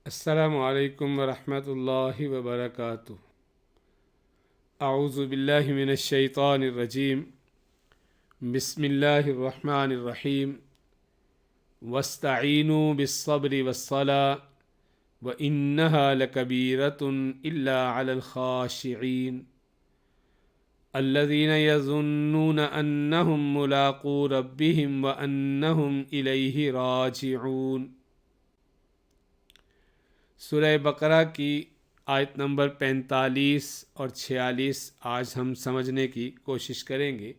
السلام علیکم ورحمۃ اللہ وبرکاتہ۔ اعوذ باللہ من الشیطان الرجیم، بسم اللہ الرحمن الرحیم۔ واستعینوا بالصبر والصلاۃ وانہا لکبیرۃ الا علی الخاشعین الذین یظنون انہم ملاقو ربہم وانہم الیہ راجعون۔ سورہ بقرہ کی آیت نمبر 45 اور 46 آج ہم سمجھنے کی کوشش کریں گے۔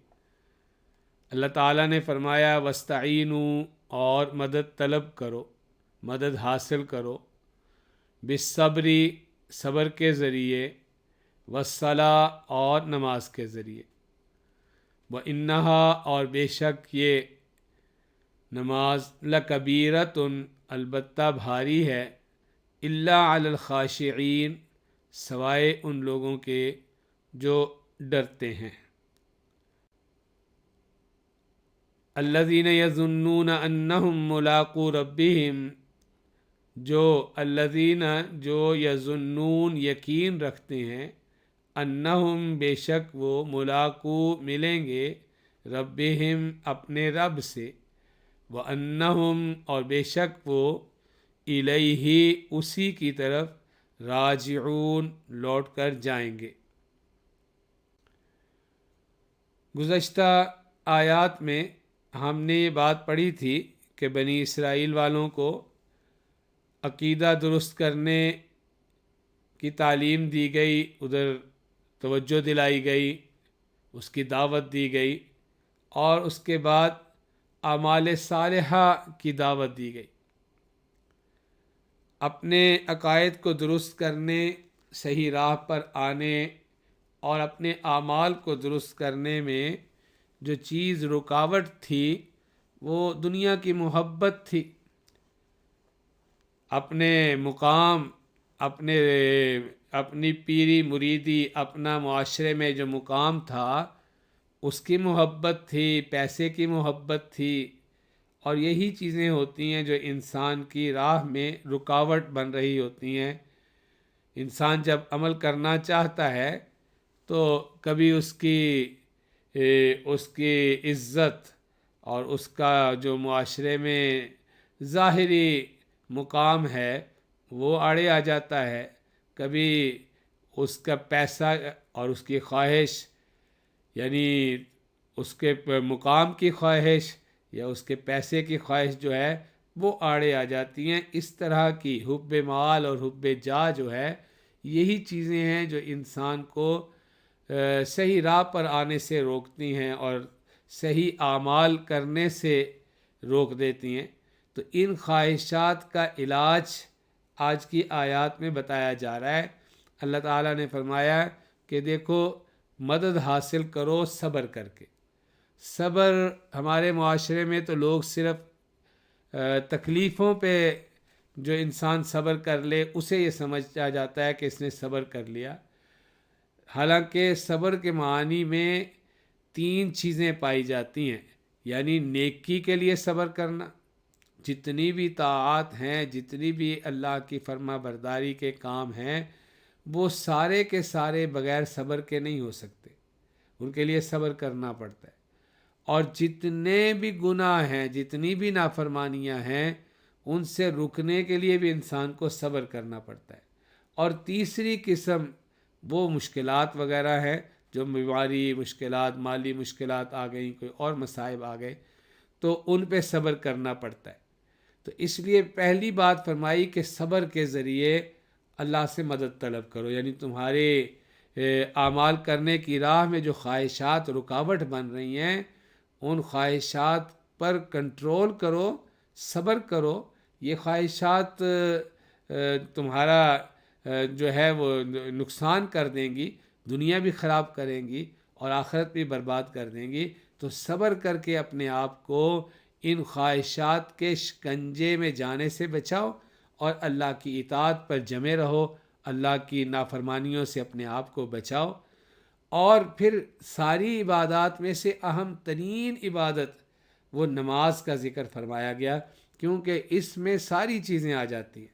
اللہ تعالیٰ نے فرمایا وَاسْتَعِینُوا، اور مدد طلب کرو، مدد حاصل کرو، بالصبری، صبر کے ذریعے، والصلاۃ، اور نماز کے ذریعے، وَإِنَّهَا، اور بے شک یہ نماز، لَكَبِيرَةٌ، البتہ بھاری ہے، الا علی الخاشعین، سوائے ان لوگوں کے جو ڈرتے ہیں۔ الذین یظنون انہم ملاقو ربہم، جو یظنون، یقین رکھتے ہیں، انہم، بے شک وہ، ملاقو، ملیں گے، ربہم، اپنے رب سے، وانہم، اور بے شک وہ، الیہ، اسی کی طرف، راجعون، لوٹ کر جائیں گے۔ گزشتہ آیات میں ہم نے یہ بات پڑھی تھی کہ بنی اسرائیل والوں کو عقیدہ درست کرنے کی تعلیم دی گئی، ادھر توجہ دلائی گئی، اس کی دعوت دی گئی، اور اس کے بعد اعمال صالحہ کی دعوت دی گئی۔ اپنے عقائد کو درست کرنے، صحیح راہ پر آنے اور اپنے اعمال کو درست کرنے میں جو چیز رکاوٹ تھی وہ دنیا کی محبت تھی۔ اپنے مقام، اپنی پیری مریدی، اپنا معاشرے میں جو مقام تھا اس کی محبت تھی، پیسے کی محبت تھی، اور یہی چیزیں ہوتی ہیں جو انسان کی راہ میں رکاوٹ بن رہی ہوتی ہیں۔ انسان جب عمل کرنا چاہتا ہے تو کبھی اس کی عزت اور اس کا جو معاشرے میں ظاہری مقام ہے وہ آڑے آ جاتا ہے، کبھی اس کا پیسہ اور اس کی خواہش، یعنی اس کے مقام کی خواہش یا اس کے پیسے کی خواہش جو ہے وہ آڑے آ جاتی ہیں۔ اس طرح کی حب مال اور حب جاہ جو ہے، یہی چیزیں ہیں جو انسان کو صحیح راہ پر آنے سے روکتی ہیں اور صحیح اعمال کرنے سے روک دیتی ہیں۔ تو ان خواہشات کا علاج آج کی آیات میں بتایا جا رہا ہے۔ اللہ تعالیٰ نے فرمایا کہ دیکھو، مدد حاصل کرو صبر کر کے۔ صبر، ہمارے معاشرے میں تو لوگ صرف تکلیفوں پہ جو انسان صبر کر لے اسے یہ سمجھا جاتا ہے کہ اس نے صبر کر لیا، حالانکہ صبر کے معنی میں 3 چیزیں پائی جاتی ہیں، یعنی نیکی کے لیے صبر کرنا، جتنی بھی طاعات ہیں، جتنی بھی اللہ کی فرما برداری کے کام ہیں، وہ سارے کے سارے بغیر صبر کے نہیں ہو سکتے، ان کے لیے صبر کرنا پڑتا ہے۔ اور جتنے بھی گناہ ہیں، جتنی بھی نافرمانیاں ہیں، ان سے رکنے کے لیے بھی انسان کو صبر کرنا پڑتا ہے۔ اور تیسری قسم وہ مشکلات وغیرہ ہیں، جو بیماری، مشکلات، مالی مشکلات آ گئیں، کوئی اور مصائب آ گئے، تو ان پہ صبر کرنا پڑتا ہے۔ تو اس لیے پہلی بات فرمائی کہ صبر کے ذریعے اللہ سے مدد طلب کرو، یعنی تمہارے اعمال کرنے کی راہ میں جو خواہشات رکاوٹ بن رہی ہیں، ان خواہشات پر کنٹرول کرو، صبر کرو۔ یہ خواہشات تمہارا جو ہے وہ نقصان کر دیں گی، دنیا بھی خراب کریں گی اور آخرت بھی برباد کر دیں گی۔ تو صبر کر کے اپنے آپ کو ان خواہشات کے شکنجے میں جانے سے بچاؤ اور اللہ کی اطاعت پر جمے رہو، اللہ کی نافرمانیوں سے اپنے آپ کو بچاؤ۔ اور پھر ساری عبادات میں سے اہم ترین عبادت وہ نماز کا ذکر فرمایا گیا، کیونکہ اس میں ساری چیزیں آ جاتی ہیں۔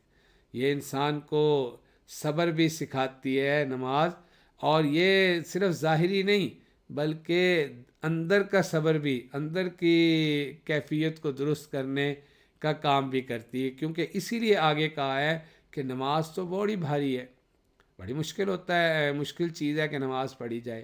یہ انسان کو صبر بھی سکھاتی ہے نماز، اور یہ صرف ظاہری نہیں بلکہ اندر کا صبر بھی، اندر کی کیفیت کو درست کرنے کا کام بھی کرتی ہے، کیونکہ اسی لیے آگے کہا ہے کہ نماز تو بڑی بھاری ہے، بڑی مشکل ہوتا ہے، مشکل چیز ہے کہ نماز پڑھی جائے۔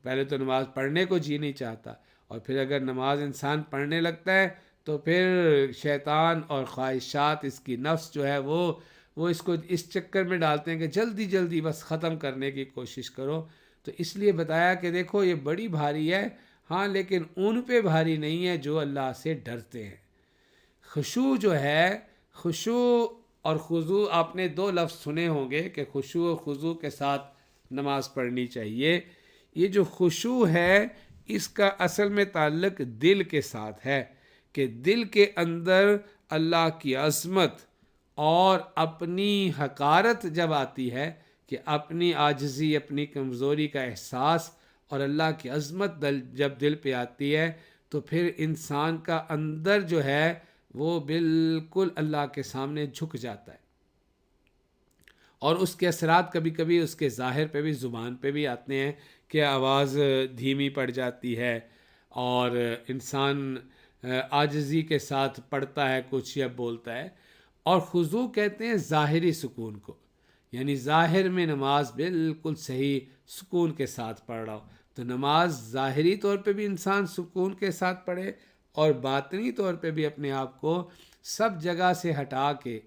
پہلے تو نماز پڑھنے کو جی نہیں چاہتا، اور پھر اگر نماز انسان پڑھنے لگتا ہے تو پھر شیطان اور خواہشات، اس کی نفس جو ہے وہ اس کو اس چکر میں ڈالتے ہیں کہ جلدی جلدی بس ختم کرنے کی کوشش کرو۔ تو اس لیے بتایا کہ دیکھو یہ بڑی بھاری ہے، ہاں لیکن ان پہ بھاری نہیں ہے جو اللہ سے ڈرتے ہیں۔ خشوع جو ہے، خشوع اور خضوع، آپ نے دو لفظ سنے ہوں گے کہ خشوع و خضوع کے ساتھ نماز پڑھنی چاہیے۔ یہ جو خشوع ہے اس کا اصل میں تعلق دل کے ساتھ ہے، کہ دل کے اندر اللہ کی عظمت اور اپنی حقارت جب آتی ہے، کہ اپنی عاجزی، اپنی کمزوری کا احساس اور اللہ کی عظمت جب دل پہ آتی ہے تو پھر انسان کا اندر جو ہے وہ بالکل اللہ کے سامنے جھک جاتا ہے، اور اس کے اثرات کبھی کبھی اس کے ظاہر پہ بھی، زبان پہ بھی آتے ہیں کہ آواز دھیمی پڑ جاتی ہے، اور انسان عاجزی کے ساتھ پڑھتا ہے کچھ یا بولتا ہے۔ اور خضوع کہتے ہیں ظاہری سکون کو، یعنی ظاہر میں نماز بالکل صحیح سکون کے ساتھ پڑھ رہا ہو۔ تو نماز ظاہری طور پہ بھی انسان سکون کے ساتھ پڑھے، اور باطنی طور پہ بھی اپنے آپ کو سب جگہ سے ہٹا کے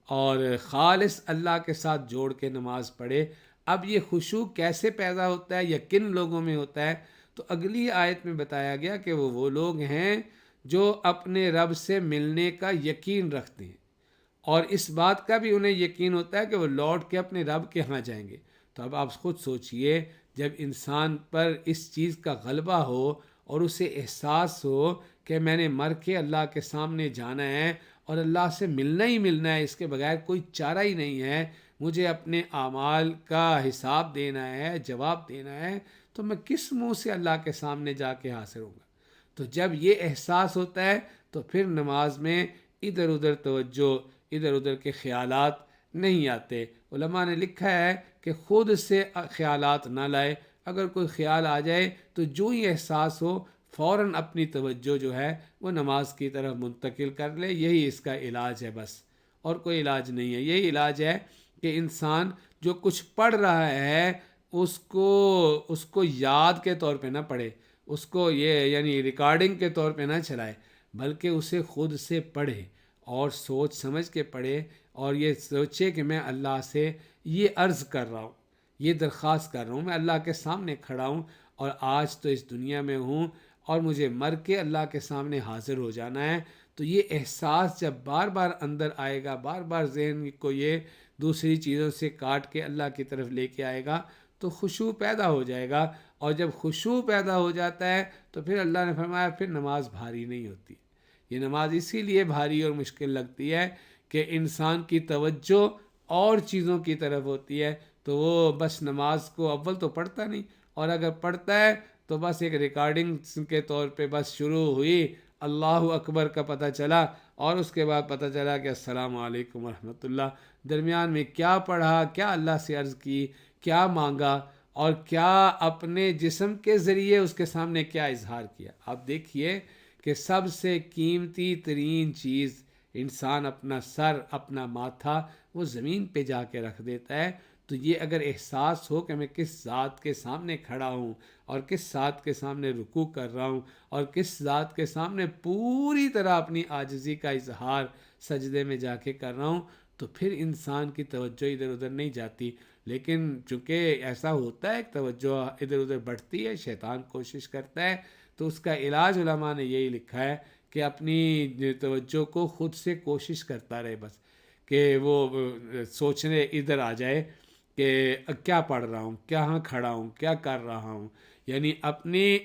اور خالص اللہ کے ساتھ جوڑ کے نماز پڑھے۔ اب یہ خشوع کیسے پیدا ہوتا ہے یا کن لوگوں میں ہوتا ہے؟ تو اگلی آیت میں بتایا گیا کہ وہ لوگ ہیں جو اپنے رب سے ملنے کا یقین رکھتے ہیں، اور اس بات کا بھی انہیں یقین ہوتا ہے کہ وہ لوٹ کے اپنے رب کے ہاں جائیں گے۔ تو اب آپ خود سوچئے، جب انسان پر اس چیز کا غلبہ ہو اور اسے احساس ہو کہ میں نے مر کے اللہ کے سامنے جانا ہے اور اللہ سے ملنا ہی ملنا ہے، اس کے بغیر کوئی چارہ ہی نہیں ہے، مجھے اپنے اعمال کا حساب دینا ہے، جواب دینا ہے، تو میں کس منہ سے اللہ کے سامنے جا کے حاضر ہوں گا؟ تو جب یہ احساس ہوتا ہے تو پھر نماز میں ادھر ادھر توجہ، ادھر ادھر کے خیالات نہیں آتے۔ علماء نے لکھا ہے کہ خود سے خیالات نہ لائے، اگر کوئی خیال آ جائے تو جو ہی احساس ہو فوراً اپنی توجہ جو ہے وہ نماز کی طرف منتقل کر لے، یہی اس کا علاج ہے بس، اور کوئی علاج نہیں ہے۔ یہی علاج ہے کہ انسان جو کچھ پڑھ رہا ہے اس کو یاد کے طور پہ نہ پڑھے، اس کو یہ یعنی ریکارڈنگ کے طور پہ نہ چلائے، بلکہ اسے خود سے پڑھے اور سوچ سمجھ کے پڑھے، اور یہ سوچے کہ میں اللہ سے یہ عرض کر رہا ہوں، یہ درخواست کر رہا ہوں، میں اللہ کے سامنے کھڑا ہوں، اور آج تو اس دنیا میں ہوں اور مجھے مر کے اللہ کے سامنے حاضر ہو جانا ہے۔ تو یہ احساس جب بار بار اندر آئے گا، بار بار ذہن کو یہ دوسری چیزوں سے کاٹ کے اللہ کی طرف لے کے آئے گا، تو خشوع پیدا ہو جائے گا، اور جب خشوع پیدا ہو جاتا ہے تو پھر اللہ نے فرمایا پھر نماز بھاری نہیں ہوتی۔ یہ نماز اسی لیے بھاری اور مشکل لگتی ہے کہ انسان کی توجہ اور چیزوں کی طرف ہوتی ہے، تو وہ بس نماز کو اول تو پڑھتا نہیں، اور اگر پڑھتا ہے تو بس ایک ریکارڈنگ کے طور پہ بس شروع ہوئی، اللہ اکبر کا پتہ چلا، اور اس کے بعد پتہ چلا کہ السلام علیکم ورحمۃ اللہ، درمیان میں کیا پڑھا، کیا اللہ سے عرض کی، کیا مانگا، اور کیا اپنے جسم کے ذریعے اس کے سامنے کیا اظہار کیا۔ آپ دیکھیے کہ سب سے قیمتی ترین چیز انسان اپنا سر، اپنا ماتھا وہ زمین پہ جا کے رکھ دیتا ہے۔ تو یہ اگر احساس ہو کہ میں کس ذات کے سامنے کھڑا ہوں، اور کس ذات کے سامنے رکوع کر رہا ہوں، اور کس ذات کے سامنے پوری طرح اپنی عاجزی کا اظہار سجدے میں جا کے کر رہا ہوں، تو پھر انسان کی توجہ ادھر ادھر نہیں جاتی۔ لیکن چونکہ ایسا ہوتا ہے کہ توجہ ادھر ادھر بڑھتی ہے، شیطان کوشش کرتا ہے، تو اس کا علاج علماء نے یہی لکھا ہے کہ اپنی توجہ کو خود سے کوشش کرتا رہے، بس کہ وہ سوچنے ادھر آ جائے کہ کیا پڑھ رہا ہوں، کہاں کھڑا ہوں، کیا کر رہا ہوں، یعنی اپنی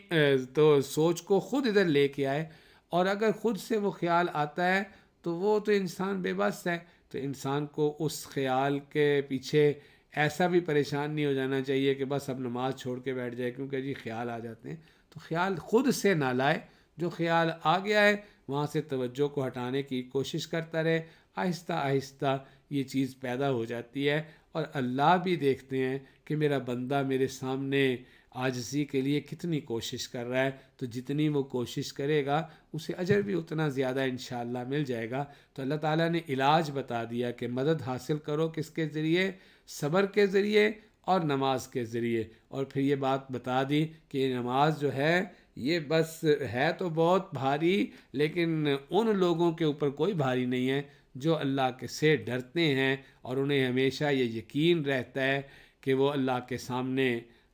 تو سوچ کو خود ادھر لے کے آئے۔ اور اگر خود سے وہ خیال آتا ہے تو وہ تو انسان بے بس ہے، تو انسان کو اس خیال کے پیچھے ایسا بھی پریشان نہیں ہو جانا چاہیے کہ بس اب نماز چھوڑ کے بیٹھ جائے کیونکہ جی خیال آ جاتے ہیں۔ تو خیال خود سے نہ لائے، جو خیال آ گیا ہے وہاں سے توجہ کو ہٹانے کی کوشش کرتا رہے، آہستہ آہستہ یہ چیز پیدا ہو جاتی ہے، اور اللہ بھی دیکھتے ہیں کہ میرا بندہ میرے سامنے عاجزی کے لیے کتنی کوشش کر رہا ہے، تو جتنی وہ کوشش کرے گا اسے اجر بھی اتنا زیادہ انشاءاللہ مل جائے گا۔ تو اللہ تعالیٰ نے علاج بتا دیا کہ مدد حاصل کرو کس کے ذریعے؟ صبر کے ذریعے اور نماز کے ذریعے، اور پھر یہ بات بتا دی کہ یہ نماز جو ہے یہ بس ہے تو بہت بھاری، لیکن ان لوگوں کے اوپر کوئی بھاری نہیں ہے جو اللہ کے سے ڈرتے ہیں اور انہیں ہمیشہ یہ یقین رہتا ہے کہ وہ اللہ کے سامنے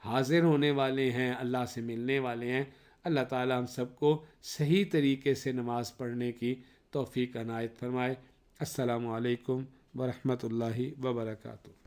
حاضر ہونے والے ہیں، اللہ سے ملنے والے ہیں۔ اللہ تعالیٰ ہم سب کو صحیح طریقے سے نماز پڑھنے کی توفیق عنایت فرمائے۔ السلام علیکم ورحمۃ اللہ وبرکاتہ۔